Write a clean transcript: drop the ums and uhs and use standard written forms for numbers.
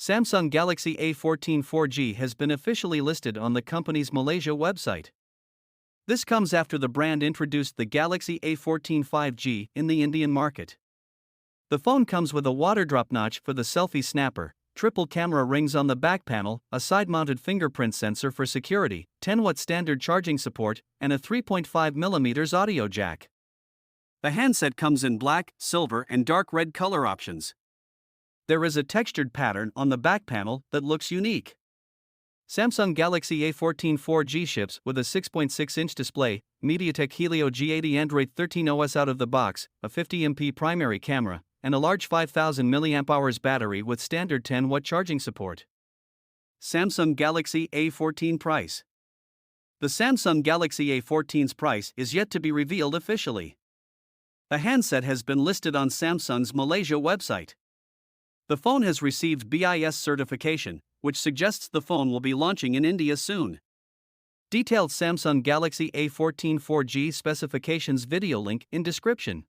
Samsung Galaxy A14 4G has been officially listed on the company's Malaysia website. This comes after the brand introduced the Galaxy A14 5G in the Indian market. The phone comes with a water drop notch for the selfie snapper, triple camera rings on the back panel, a side-mounted fingerprint sensor for security, 10-watt standard charging support, and a 3.5mm audio jack. The handset comes in black, silver, and dark red color options. There is a textured pattern on the back panel that looks unique. Samsung Galaxy A14 4G ships with a 6.6-inch display, MediaTek Helio G80 Android 13 OS out of the box, a 50MP primary camera, and a large 5000 mAh battery with standard 10-watt charging support. Samsung Galaxy A14 price. The Samsung Galaxy A14's price is yet to be revealed officially. The handset has been listed on Samsung's Malaysia website. The phone has received BIS certification, which suggests the phone will be launching in India soon. Detailed Samsung Galaxy A14 4G specifications video link in description.